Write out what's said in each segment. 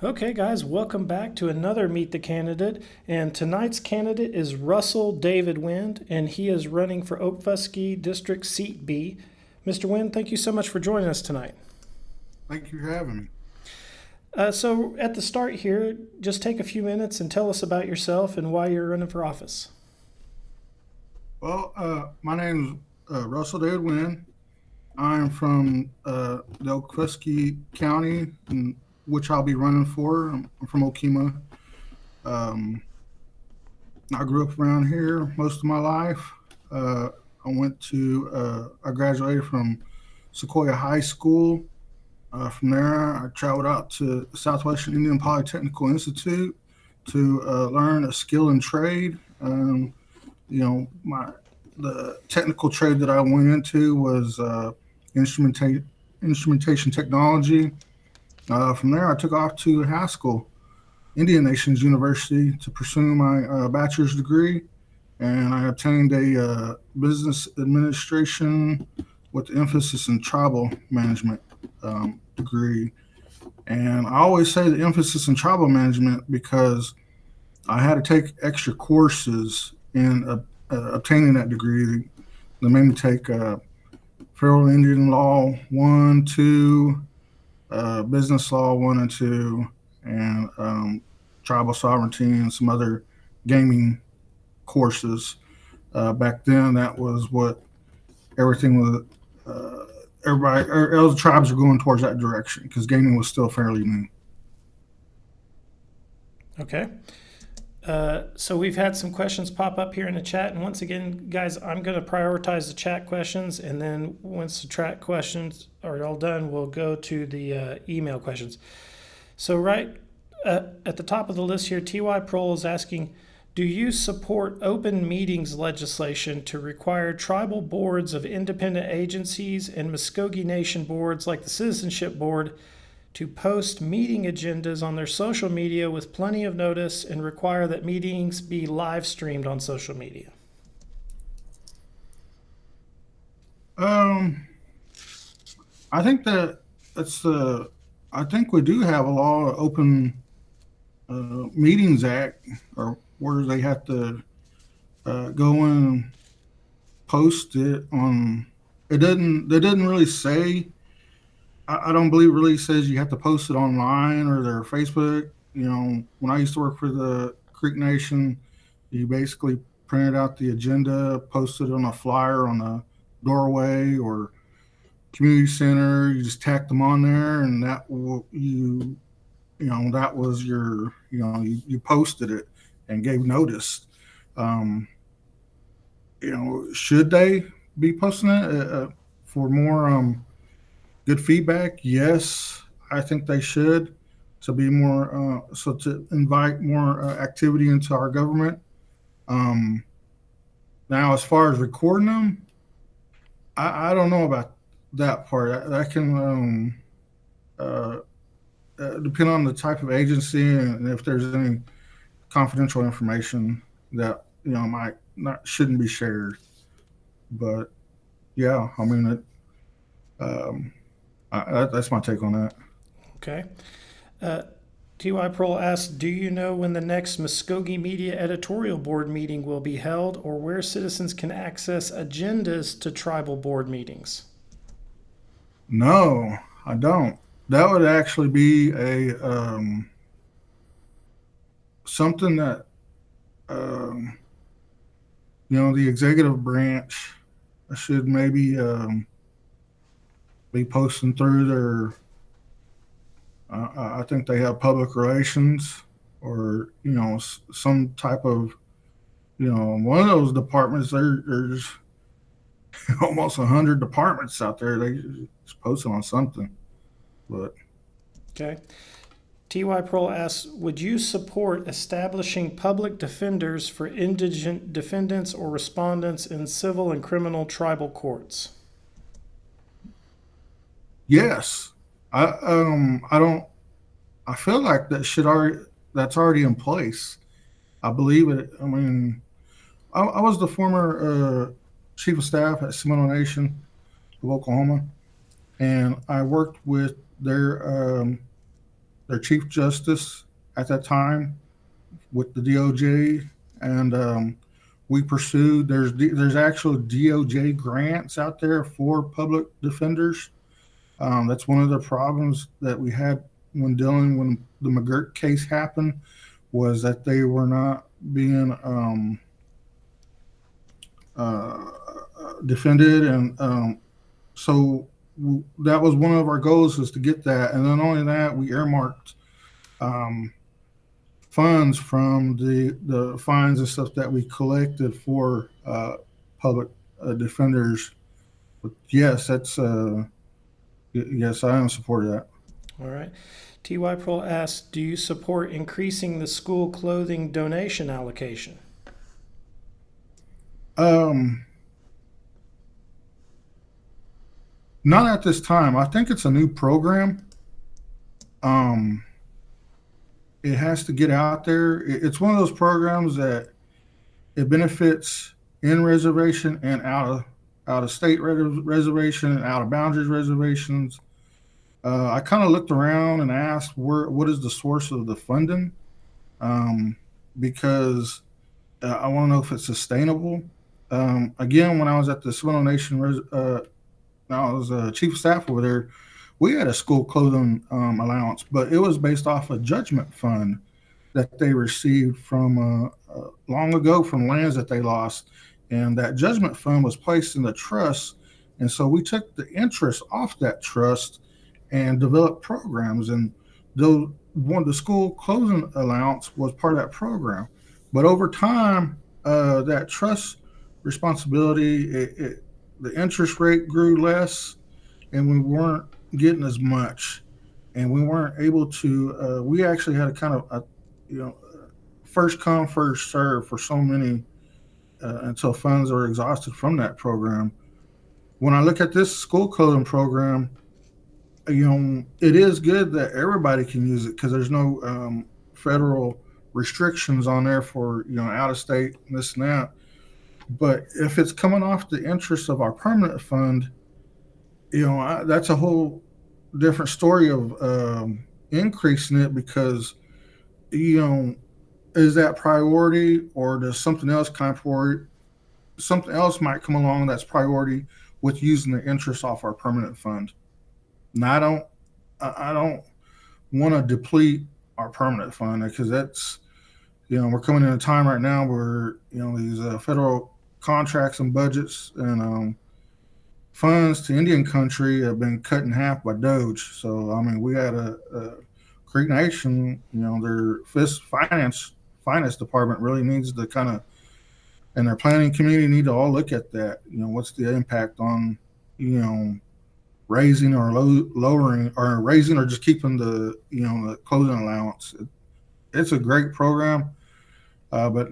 Okay, guys, welcome back to another Meet the Candidate. And tonight's candidate is Russell David Wind, and he is running for Akfvske District Seat B. Mr. Wind, thank you so much for joining us tonight. Thank you for having me. So, at the start here, just take a few minutes and tell us about yourself and why you're running for office. My name is Russell David Wynn. I'm from the Akfvske County, in which I'll be running for. I'm from Okima. Um, I grew up around here most of my life. I graduated from Sequoia High School. From there, I traveled out to Southwestern Indian Polytechnical Institute to learn a skill and trade. The technical trade that I went into was instrumentation technology. From there, I took off to Haskell, Indian Nations University, to pursue my bachelor's degree, and I obtained a business administration with emphasis in tribal management degree. And I always say the emphasis in tribal management because I had to take extra courses in obtaining that degree. They made me take Federal Indian Law 1, 2, Business Law 1 and 2, and Tribal Sovereignty and some other gaming courses. Back then, that was what everything was. All the tribes were going towards that direction because gaming was still fairly new. Okay. So we've had some questions pop up here in the chat, and once again, guys, I'm going to prioritize the chat questions, and then once the chat questions are all done, we'll go to the email questions. So right at the top of the list here, TY Prohl is asking, do you support open meetings legislation to require tribal boards of independent agencies and Mvskoke Nation boards like the Citizenship Board to post meeting agendas on their social media with plenty of notice and require that meetings be live streamed on social media? Um, I think that that's the. I think we do have a law, Open Meetings Act, or where they have to go in and post it on. It doesn't. They didn't really say. I don't believe it really says you have to post it online or their Facebook. When I used to work for the Creek Nation, you basically printed out the agenda, posted it on a flyer on a doorway or community center. You just tacked them on there, and that was your you posted it and gave notice. Um, should they be posting it for more good feedback? Yes, I think they should. To be more, so to invite more activity into our government. Um, Now, as far as recording them, I don't know about that part. That can uh, depend on the type of agency and if there's any confidential information that might not shouldn't be shared. But yeah, I mean, um, that's my take on that. Okay. Uh, TY Prohl asks, do you know when the next Mvskoke Media editorial board meeting will be held or where citizens can access agendas to tribal board meetings? No, I don't. That would actually be a something that um, the executive branch should maybe be posting through their. I think they have public relations or some type of one of those departments. There's almost 100 departments out there. They just posting on something, but Okay. TY Prohl asks, would you support establishing public defenders for indigent defendants or respondents in civil and criminal tribal courts? yes, I don't. I feel like that's already in place. I believe it. I mean, I was the former chief of staff at Seminole Nation of Oklahoma, and I worked with their chief justice at that time with the DOJ, and we pursued. There's actual DOJ grants out there for public defenders. That's one of the problems that we had when the McGirt case happened, was that they were not being defended, and so that was one of our goals, is to get that. And not only that, we earmarked funds from the fines and stuff that we collected for public defenders. But yes, yes, I am in support of that. All right. T.Y. Pearl asks, do you support increasing the school clothing donation allocation? Not at this time. I think it's a new program. It has to get out there. It's one of those programs that it benefits in reservation and out of state reservation and out of boundaries reservations. I kind of looked around and asked what is the source of the funding, because I want to know if it's sustainable. Again, when I was at the Seminole Nation, I was chief of staff over there, we had a school clothing allowance, but it was based off a judgment fund that they received from long ago from lands that they lost. And that judgment fund was placed in the trust. And so we took the interest off that trust and developed programs. And the school clothing allowance was part of that program. But over time, that trust responsibility, the interest rate grew less, and we weren't getting as much, and we weren't able to. We actually had a kind of first come first serve for so many until funds are exhausted from that program. When I look at this school clothing program, it is good that everybody can use it, because there's no federal restrictions on there for out of state and this and that. But if it's coming off the interest of our permanent fund, that's a whole different story of increasing it, because is that priority, or does something else something else might come along that's priority with using the interest off our permanent fund. And I don't want to deplete our permanent fund, because that's we're coming in a time right now where these federal contracts and budgets and funds to Indian country have been cut in half by Doge. So I mean, we had a Creek Nation, their finance department really needs to kind of, and their planning committee need to all look at that. What's the impact on raising or lowering, or raising or just keeping the the clothing allowance. It's a great program, but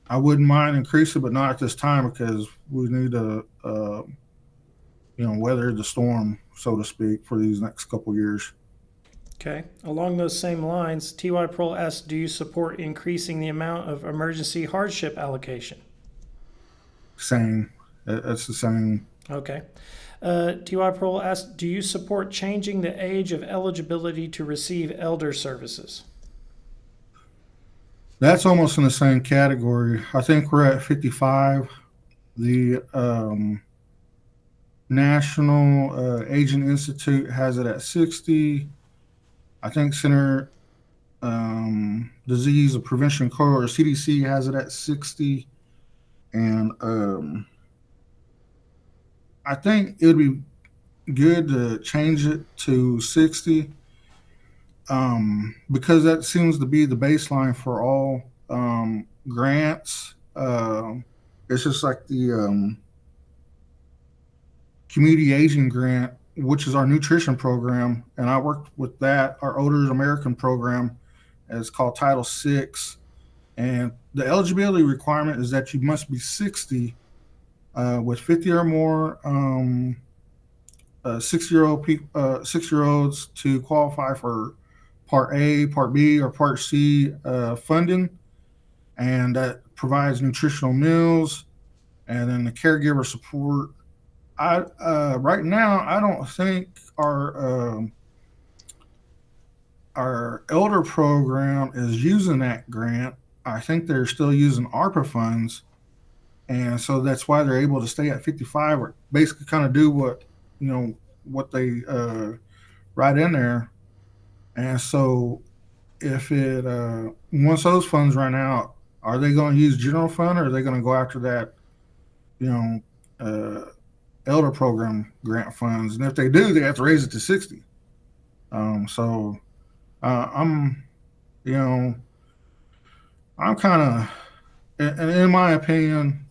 I wouldn't mind increasing, but not at this time, because we need to weather the storm, so to speak, for these next couple years. Okay. Along those same lines, T.Y. Pearl asks, do you support increasing the amount of emergency hardship allocation? Same. That's the same. Okay. T.Y. Pearl asks, do you support changing the age of eligibility to receive elder services? That's almost in the same category. I think we're at 55. The National Aging Institute has it at 60. I think Center Disease of Prevention Control, or CDC, has it at 60. And I think it would be good to change it to 60, because that seems to be the baseline for all grants. It's just like the Community Aging Grant, which is our nutrition program, and I worked with that. Our Older American program is called Title VI, and the eligibility requirement is that you must be 60 with 50 or more 6-year-olds to qualify for Part A, Part B, or Part C funding, and that provides nutritional meals, and then the caregiver support. Right now, I don't think our our elder program is using that grant. I think they're still using ARPA funds, and so that's why they're able to stay at 55 or basically kind of do what what they write in there. And so if it once those funds run out, are they going to use general fund or are they going to go after that you know uh, elder program grant funds? And if they do, they have to raise it to 60. So I'm you know I'm kind of, and in my opinion,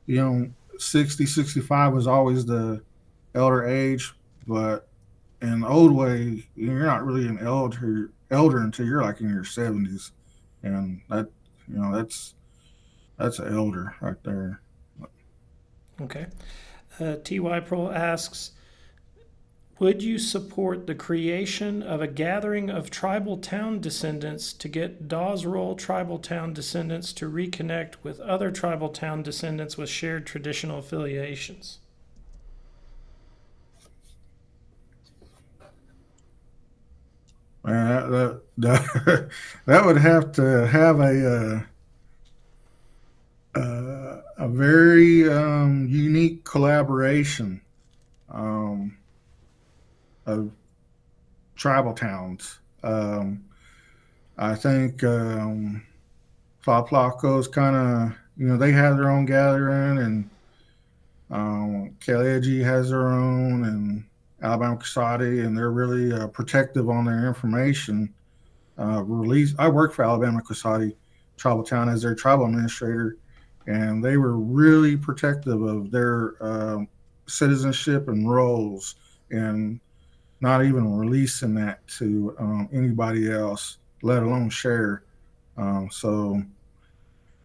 you know 60, 65 was always the elder age, but in the old way, you're not really an elder until you're like in your 70s, and that that's an elder right there. Okay. Ty Pro asks, would you support the creation of a gathering of tribal town descendants to get Dawes Roll tribal town descendants to reconnect with other tribal town descendants with shared traditional affiliations? Man, that would have to have a very unique collaboration um, of tribal towns. I think Tlaplacos kind of, they have their own gathering, and Kaleji has their own, and Alabama Casati, and they're really protective on their information. Release. I work for Alabama Casati Tribal Town as their tribal administrator, and they were really protective of their citizenship and roles, and not even releasing that to anybody else, let alone share. So,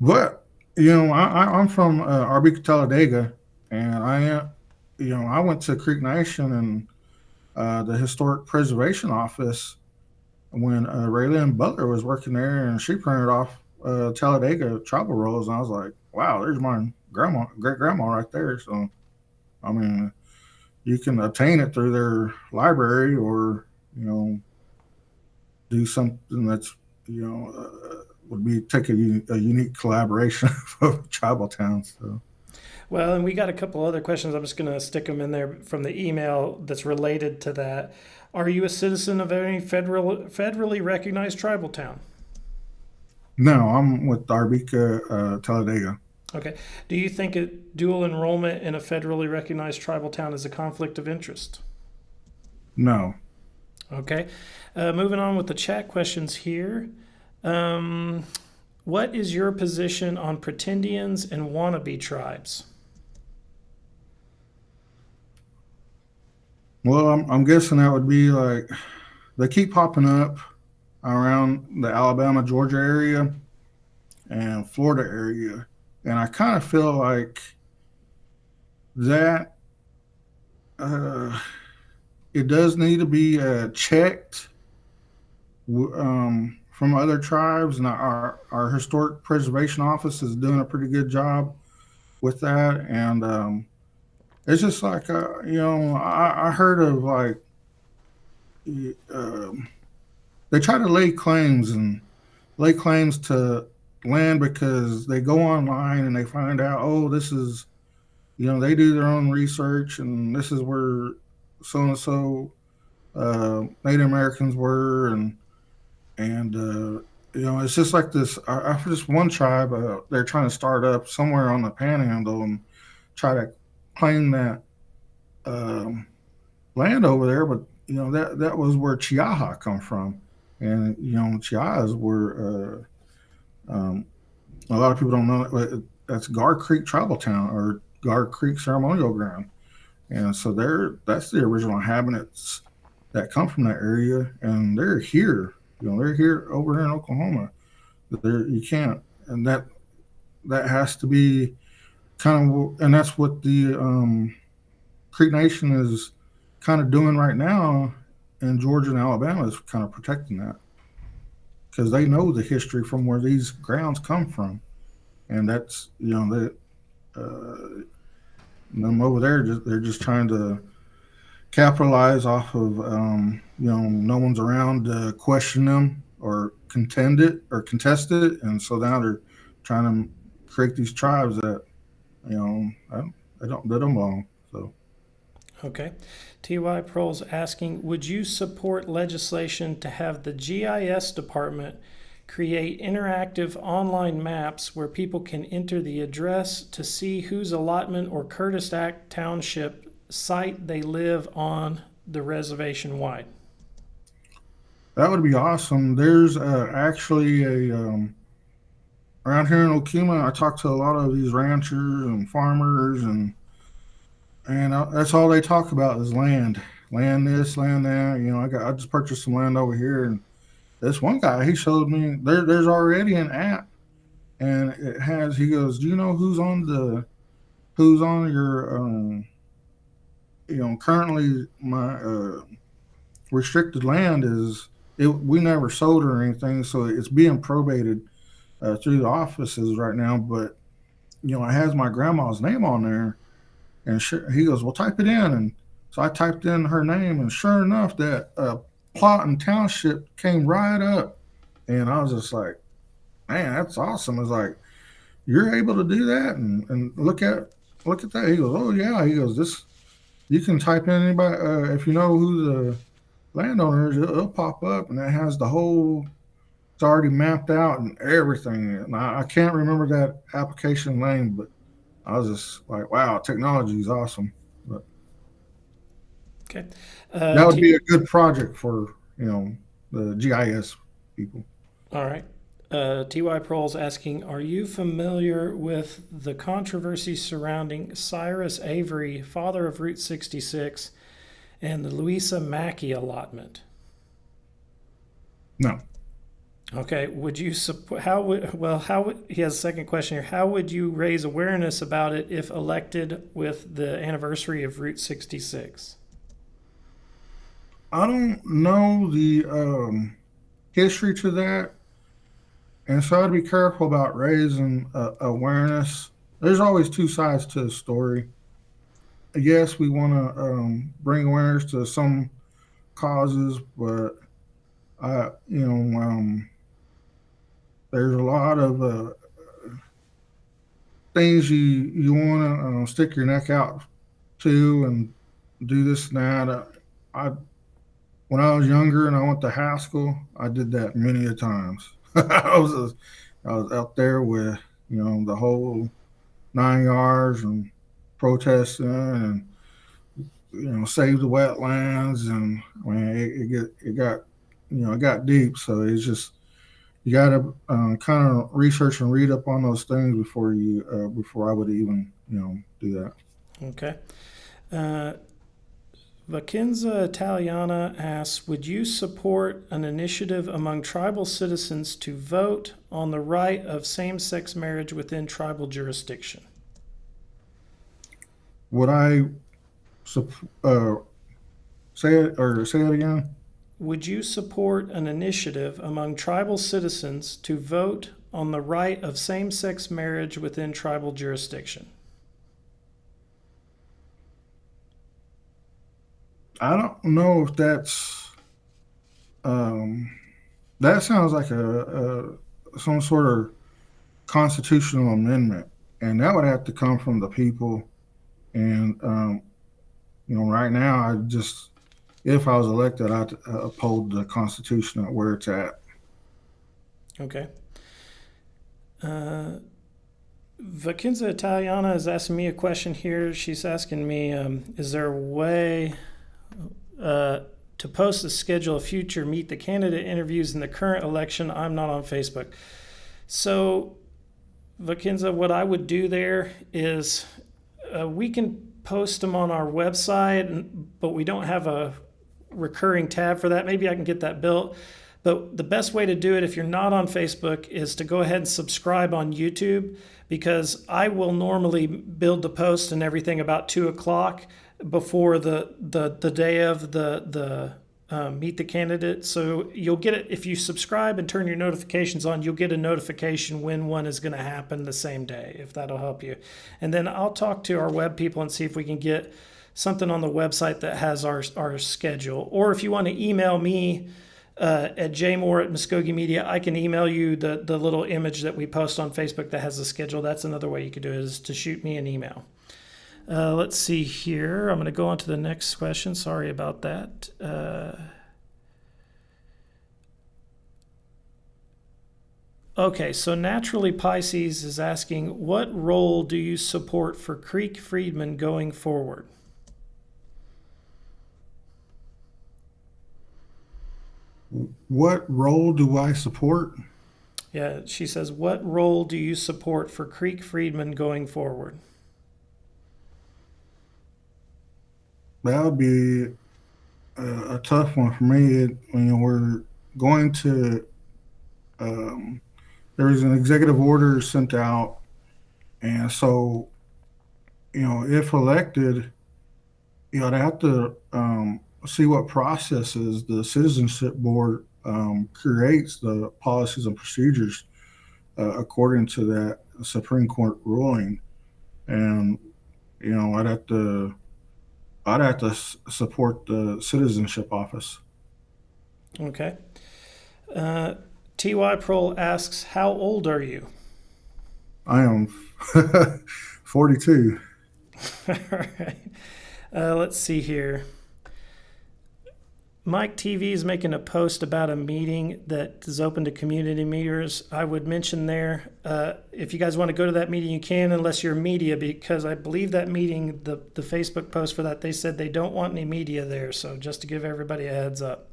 but I'm from Arbica Talladega, and I went to Creek Nation and the Historic Preservation Office when Raylyn Butler was working there, and she printed off Talladega tribal rolls, and I was like, wow, there's my great grandma right there. So, I mean, you can obtain it through their library, or do something that's would be take a unique collaboration of tribal towns. So. Well, and we got a couple other questions. I'm just going to stick them in there from the email that's related to that. Are you a citizen of any federally recognized tribal town? No, I'm with Arbica Talladega. Okay. Do you think dual enrollment in a federally recognized tribal town is a conflict of interest? No. Okay. Moving on with the chat questions here. What is your position on pretendians and wannabe tribes? Well, I'm guessing that would be like they keep popping up around the Alabama, Georgia area and Florida area. And I kind of feel like that it does need to be checked from other tribes. And our Historic Preservation Office is doing a pretty good job with that. And it's just like, I heard of like, they try to lay claims to land because they go online and they find out, oh, this is, they do their own research, and this is where so and so Native Americans were, and it's just like this. For this one tribe, they're trying to start up somewhere on the Panhandle and try to claim that land over there, but that was where Chiaha come from, and Chiahas were. A lot of people don't know that that's Gar Creek Tribal Town, or Gar Creek Ceremonial Ground, and so that's the original inhabitants that come from that area, and they're here. They're here over here in Oklahoma. You can't, and that has to be kind of, and that's what the Creek Nation is kind of doing right now in Georgia and Alabama, is kind of protecting that, because they know the history from where these grounds come from, and that's them over there. They're just trying to capitalize off of no one's around to question them or contest it, and so now they're trying to create these tribes that you know they don't belong. So Okay. T.Y. Prohl's asking, would you support legislation to have the GIS department create interactive online maps where people can enter the address to see whose allotment or Curtis Act Township site they live on the reservation wide? that would be awesome. There's actually around here in Okima. I talk to a lot of these ranchers and farmers, and that's all they talk about is land this, land that. I just purchased some land over here, and this one guy he showed me there's already an app, and it has. He goes, "Do you know who's on your currently my restricted land is it? We never sold or anything, so it's being probated through the offices right now, but." It has my grandma's name on there, and he goes, "Well, type it in." And so I typed in her name, and sure enough, that plot and township came right up. And I was just like, "Man, that's awesome!" It's like you're able to do that, and look at that. He goes, "Oh yeah." He goes, "This you can type in anybody if you know who the landowner is, it'll pop up, and it has the whole." It's already mapped out and everything. And I can't remember that application name, but I was just like, "Wow, technology is awesome." But Okay. that would be a good project for the GIS people. All right. T.Y. Prohl's asking, are you familiar with the controversy surrounding Cyrus Avery, father of Route 66, and the Louisa Mackey allotment? No, Okay. Would you support? He has a second question here. How would you raise awareness about it if elected with the anniversary of Route 66? I don't know the history to that, and so I'd be careful about raising awareness. There's always two sides to the story. Yes, we want to bring awareness to some causes, but I, there's a lot of things you want to stick your neck out to and do this and that. I when I was younger and I went to high school, I did that many a times. I was out there with the whole 9 yards and protesting and save the wetlands, and I mean it got it got deep. So it's just you got to kind of research and read up on those things before I would even do that. Okay. Vacenza Italiana asks, would you support an initiative among tribal citizens to vote on the right of same-sex marriage within tribal jurisdiction? Would I say it again? Would you support an initiative among tribal citizens to vote on the right of same-sex marriage within tribal jurisdiction? I don't know if that's that sounds like a some sort of constitutional amendment, and that would have to come from the people. And right now, if I was elected, I'd uphold the Constitution at where it's at. Okay. Vacenza Italiana is asking me a question here. She's asking me, is there a way to post the schedule of future Meet the Candidate interviews in the current election? I'm not on Facebook. So, Vacenza, what I would do there is we can post them on our website, but we don't have a recurring tab for that. Maybe I can get that built. But the best way to do it if you're not on Facebook is to go ahead and subscribe on YouTube, because I will normally build the post and everything about 2 o'clock before the day of the meet the candidate. So you'll get it if you subscribe and turn your notifications on. You'll get a notification when one is going to happen the same day, if that'll help you. And then I'll talk to our web people and see if we can get something on the website that has our schedule. Or if you want to email me at jmoore@Mvskoke Media, I can email you the little image that we post on Facebook that has the schedule. That's another way you could do it, is to shoot me an email. Let's see here. I'm going to go on to the next question. Sorry about that. Okay, so Naturally Pisces is asking, what role do you support for Creek Freedmen going forward? What role do I support? Yeah, she says, what role do you support for Creek Freedmen going forward? That would be a tough one for me. We're going to, there was an executive order sent out. And so, if elected, I'd have to see what processes the citizenship board creates the policies and procedures according to that Supreme Court ruling. And, I'd have to support the citizenship office. Okay. T.Y. Prohl asks, how old are you? I am 42. All right. Let's see here. Mike TV is making a post about a meeting that is open to community meters. I would mention there, if you guys want to go to that meeting, you can, unless you're media, because I believe that meeting, the Facebook post for that, they said they don't want any media there. So just to give everybody a heads up.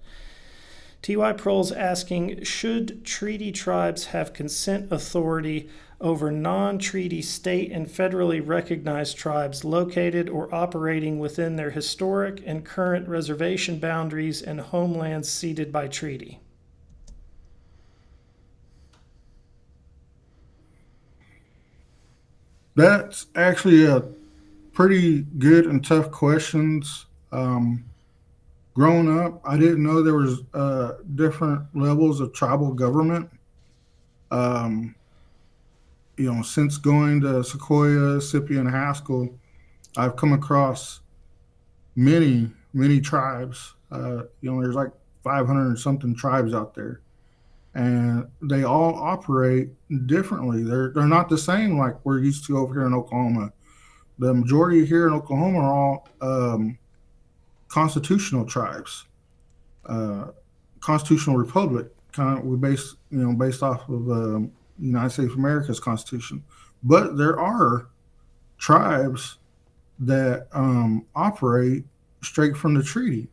T.Y. Prohl's asking, should treaty tribes have consent authority over non-treaty state and federally recognized tribes located or operating within their historic and current reservation boundaries and homelands ceded by treaty? That's actually a pretty good and tough questions. Growing up, I didn't know there was different levels of tribal government. Since going to Sequoia, Scipion, Haskell, I've come across many, many tribes. There's like 500 and something tribes out there, and they all operate differently. They're not the same like we're used to over here in Oklahoma. The majority here in Oklahoma are all constitutional tribes, constitutional republic. We based off of United States of America's Constitution. But there are tribes that operate straight from the treaty.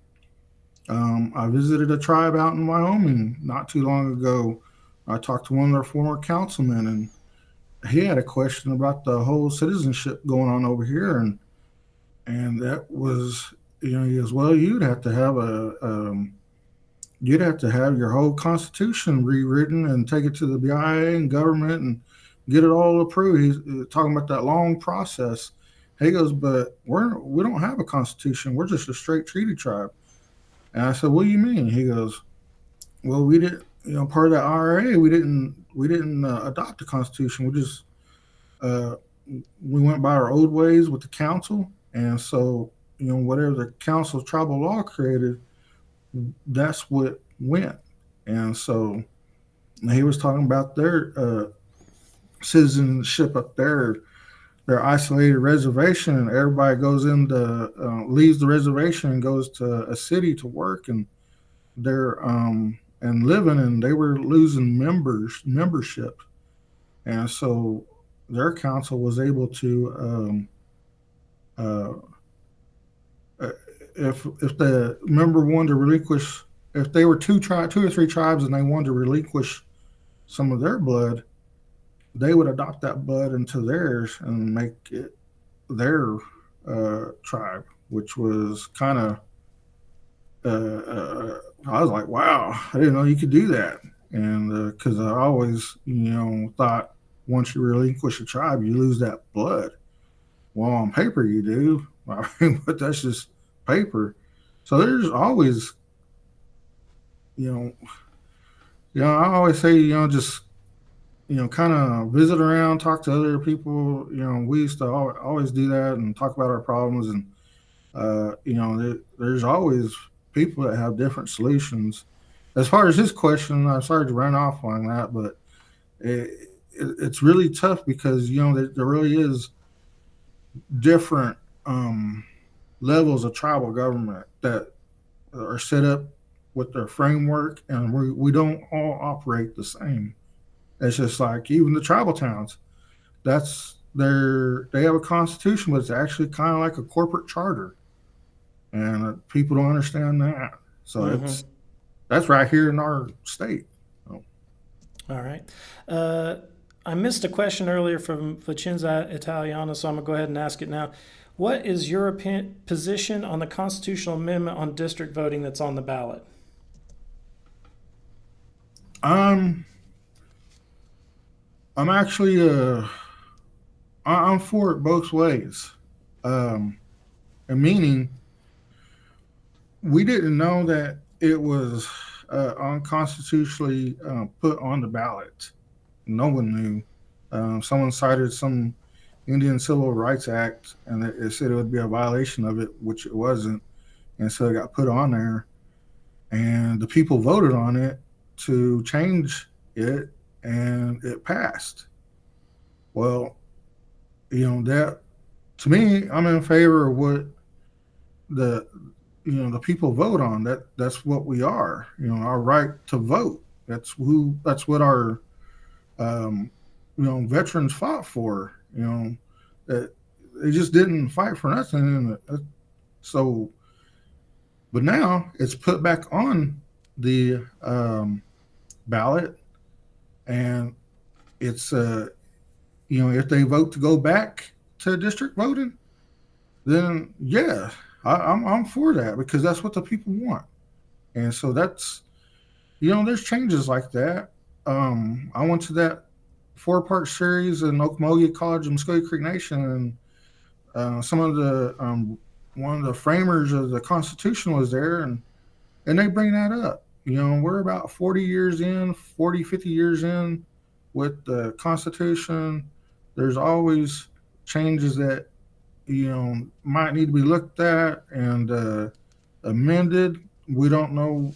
I visited a tribe out in Wyoming not too long ago. I talked to one of their former councilmen, and he had a question about the whole citizenship going on over here. And that was, he goes, well, you'd have to have your whole constitution rewritten and take it to the BIA and government and get it all approved. He's talking about that long process. He goes, but we don't have a constitution. We're just a straight treaty tribe. And I said, what do you mean? He goes, well, we didn't, part of the IRA, we didn't adopt the constitution. We just, we went by our old ways with the council. And so, whatever the council of tribal law created, that's what went. And so he was talking about their citizenship up there, their isolated reservation, and everybody goes into leaves the reservation and goes to a city to work, and they're and living, and they were losing membership. And so their council was able to if the member wanted to relinquish, if they were two or three tribes and they wanted to relinquish some of their blood, they would adopt that blood into theirs and make it their tribe, which was kind of, I was like, wow, I didn't know you could do that. And because I always, thought once you relinquish a tribe, you lose that blood. Well, on paper you do, but that's just paper. So there's always you know, I always say, just kind of visit around, talk to other people. We used to always do that and talk about our problems. And there's always people that have different solutions. As far as his question, I'm sorry to run off on that, but it's really tough because there really is different levels of tribal government that are set up with their framework, and we don't all operate the same. It's just like even the tribal towns. They have a constitution, but it's actually kind of like a corporate charter, and people don't understand that. So Mm-hmm. that's right here in our state. So, All right. Uh, I missed a question earlier from Vicenza Italiana, so I'm going to go ahead and ask it now. What is your position on the constitutional amendment on district voting that's on the ballot? I'm I'm actually I'm for it both ways. Um, and meaning we didn't know that it was unconstitutionally put on the ballot. No one knew. Someone cited some Indian Civil Rights Act, and it said it would be a violation of it, which it wasn't, and so it got put on there. And the people voted on it to change it, and it passed. Well, that to me, I'm in favor of what the the people vote on. That's what we are. Our right to vote. That's what our um, veterans fought for. That they just didn't fight for nothing. So, but now it's put back on the ballot, and it's if they vote to go back to district voting, then yeah, I'm for that because that's what the people want. And so that's there's changes like that. I went to that 4-part series in Okmulgee College and Mvskoke Creek Nation, and some of the one of the framers of the Constitution was there, and they bring that up. We're about 40 years in, 40, 50 years in with the Constitution. There's always changes that might need to be looked at and amended. We don't know.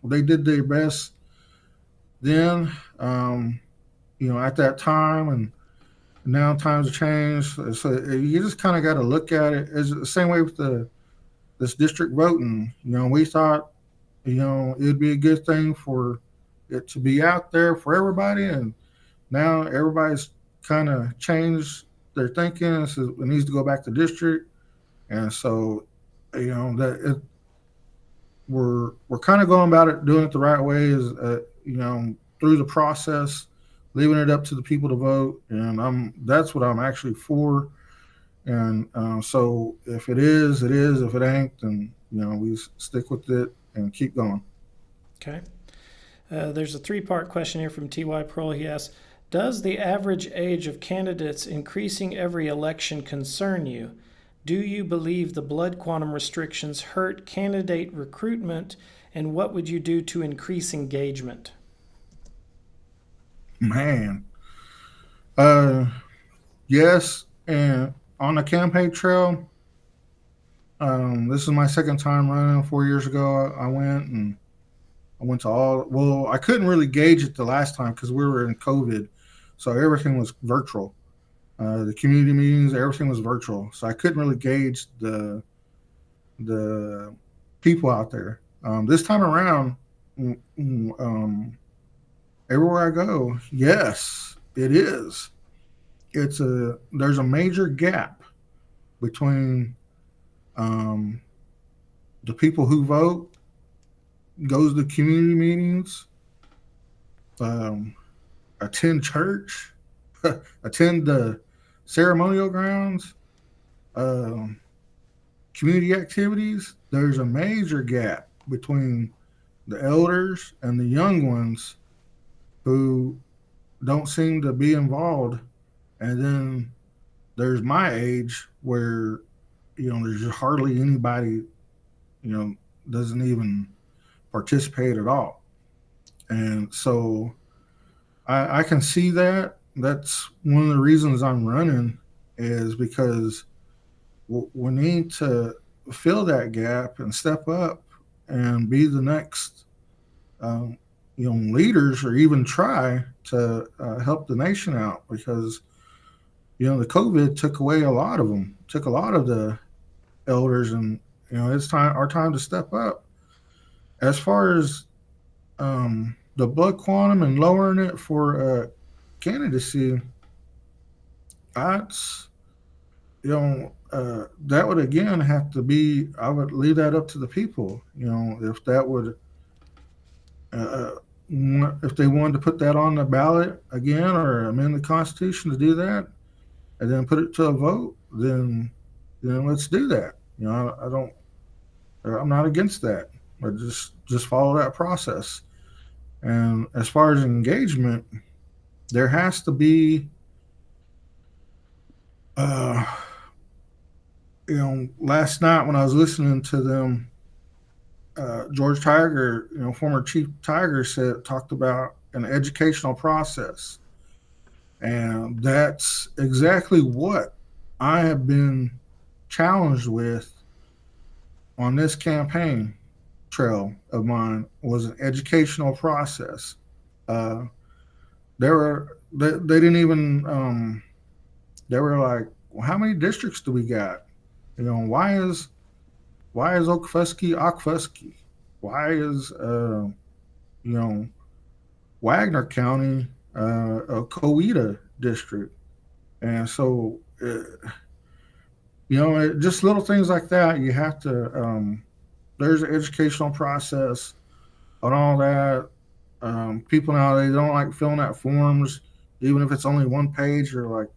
They did their best then. At that time, and now times have changed. So you just kind of got to look at it as the same way with this district voting. We thought it'd be a good thing for it to be out there for everybody, and now everybody's kind of changed their thinking. And so it needs to go back to district, and so that we're kind of going about it, doing it the right way, is through the process, leaving it up to the people to vote, and that's what I'm actually for. And so if it is, it is. If it ain't, then we stick with it and keep going. Okay. There's a three-part question here from T.Y. Pearl. He asks, does the average age of candidates increasing every election concern you? Do you believe the blood quantum restrictions hurt candidate recruitment, and what would you do to increase engagement? Man, yes, and on the campaign trail, this is my second time running. 4 years ago, I went to all. Well, I couldn't really gauge it the last time because we were in COVID, so everything was virtual. The community meetings, everything was virtual, so I couldn't really gauge the people out there. This time around, everywhere I go, yes, it is. There's a major gap between um, the people who vote, goes to community meetings, um, attend church, attend the ceremonial grounds, um, community activities. There's a major gap between the elders and the young ones who don't seem to be involved. And then there's my age where there's hardly anybody doesn't even participate at all. And so I can see that. That's one of the reasons I'm running, is because we need to fill that gap and step up and be the next leaders, or even try to help the nation out, because the COVID took away a lot of them, took a lot of the elders, and it's our time to step up. As far as the blood quantum and lowering it for candidacy, that's that would again have to be. I would leave that up to the people. If that would, if they wanted to put that on the ballot again, or amend the Constitution to do that, and then put it to a vote, then let's do that. I'm not against that, but just follow that process. And as far as engagement, there has to be, last night when I was listening to them, George Tiger, former Chief Tiger, talked about an educational process. And that's exactly what I have been challenged with on this campaign trail of mine, was an educational process. They didn't even, they were like, well, how many districts do we got? Why is Akfvske? Why is, Wagner County a Coweta district? And so, just little things like that. You have to, there's an educational process on all that. People now, they don't like filling out forms, even if it's only one page. They're like,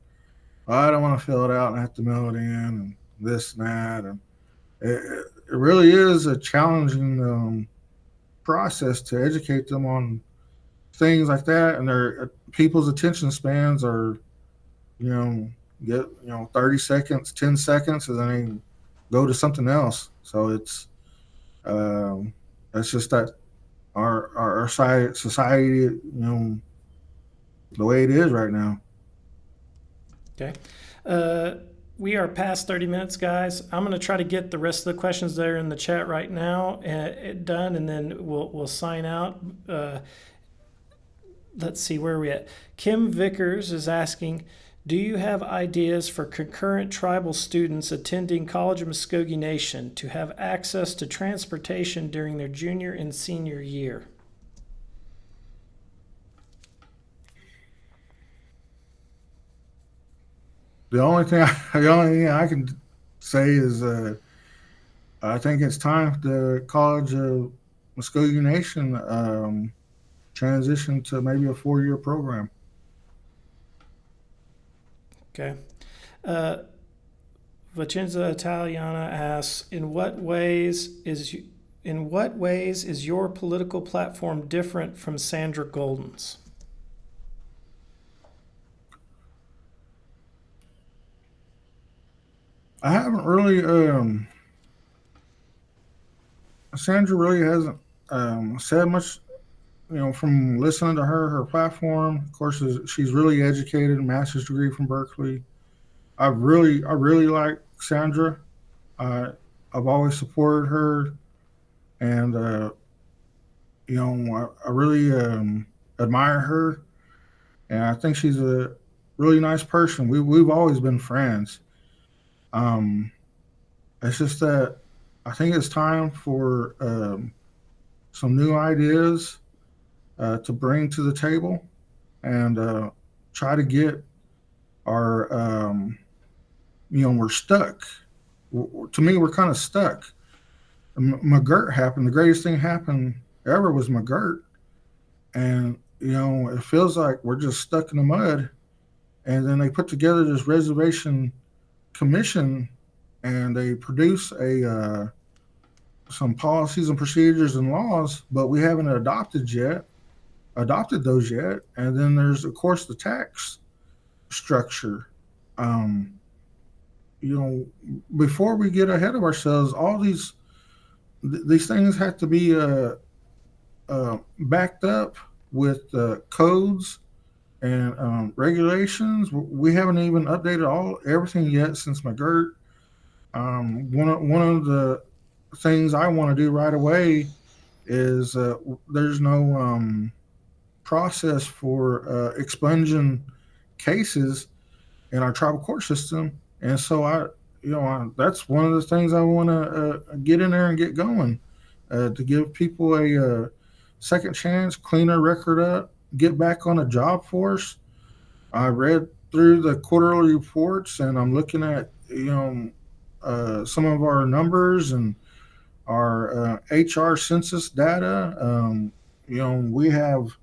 I don't want to fill it out and have to mail it in and this and that. And it really is a challenging process to educate them on things like that. And their people's attention spans are, get 30 seconds, 10 seconds, and then they go to something else. So it's just that our society, the way it is right now. Okay. We are past 30 minutes, guys. I'm going to try to get the rest of the questions that are in the chat right now done, and then we'll sign out. Let's see, where are we at? Kim Vickers is asking, do you have ideas for concurrent tribal students attending College of Mvskoke Nation to have access to transportation during their junior and senior year? The only thing I can say is I think it's time the College of Mvskoke Nation transition to maybe a 4-year program. Okay. Vicenza Italiana asks, in what ways is your political platform different from Sandra Golden's? I haven't really. Sandra really hasn't said much. From listening to her platform. Of course, she's really educated, master's degree from Berkeley. I really like Sandra. I've always supported her, and I really admire her, and I think she's a really nice person. We've always been friends. It's just that I think it's time for some new ideas to bring to the table, and try to get our, we're stuck. To me, we're kind of stuck. McGirt happened. The greatest thing happened ever was McGirt. And, it feels like we're just stuck in the mud. And then they put together this reservation commission, and they produce some policies and procedures and laws, but we haven't adopted those yet. And then there's, of course, the tax structure. Before we get ahead of ourselves, all these things have to be backed up with codes and regulations. We haven't even updated everything yet since McGirt. One of the things I want to do right away is there's no process for expunging cases in our tribal court system, and so that's one of the things I want to get in there and get going, to give people a second chance, clean their record up, get back on the job force. I read through the quarterly reports, and I'm looking at some of our numbers and our HR census data. We have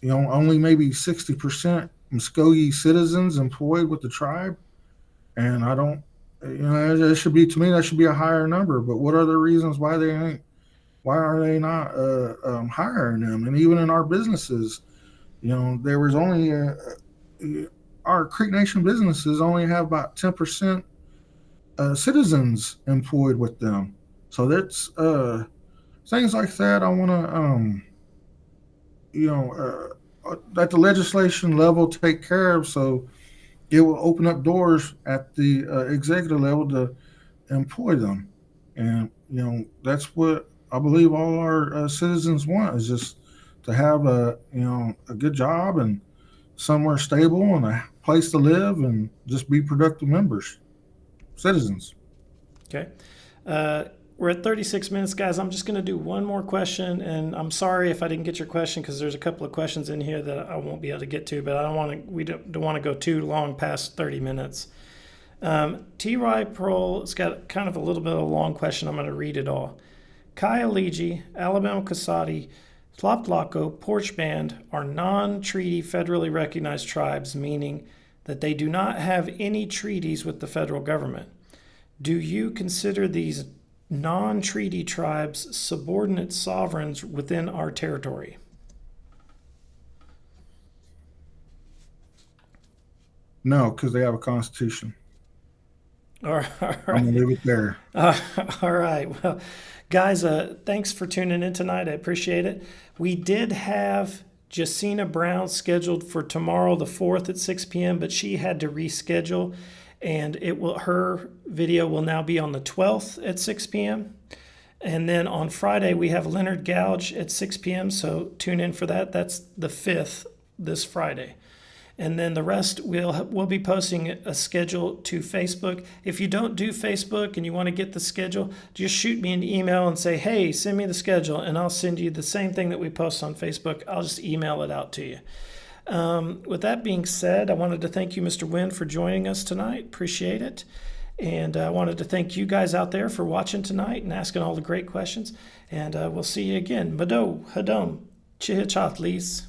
only maybe 60% Mvskoke citizens employed with the tribe, and I don't. It should be, to me, that should be a higher number. But what are the reasons why they ain't? Why are they not hiring them? And even in our businesses, there was only our Creek Nation businesses only have about 10% citizens employed with them. So that's things like that. I want to, at the legislation level, take care of, so it will open up doors at the executive level to employ them. And that's what I believe all our citizens want, is just to have a good job and somewhere stable and a place to live and just be productive citizens. Okay. We're at 36 minutes, guys. I'm just going to do one more question, and I'm sorry if I didn't get your question, because there's a couple of questions in here that I won't be able to get to, but we don't want to go too long past 30 minutes. T.Y. Pearl has got kind of a little bit of a long question. I'm going to read it all. Kailiji, Alabama Kasadi, Tlaptlaco, Porch Band are non-treaty federally recognized tribes, meaning that they do not have any treaties with the federal government. Do you consider these non-treaty tribes subordinate sovereigns within our territory? No, because they have a constitution. All right. I'm going to leave it there. All right. Well, guys, thanks for tuning in tonight. I appreciate it. We did have Jacina Brown scheduled for tomorrow, the 4th at 6 p.m., but she had to reschedule, and her video will now be on the 12th at 6 p.m. And then on Friday, we have Leonard Gouge at 6 p.m., so tune in for that. That's the 5th, this Friday. And then the rest, we'll be posting a schedule to Facebook. If you don't do Facebook and you want to get the schedule, just shoot me an email and say, hey, send me the schedule, and I'll send you the same thing that we post on Facebook. I'll just email it out to you. With that being said, I wanted to thank you, Mr. Wynn, for joining us tonight. Appreciate it. And I wanted to thank you guys out there for watching tonight and asking all the great questions. And we'll see you again. Mado, Hadom, Chihichat, Lees.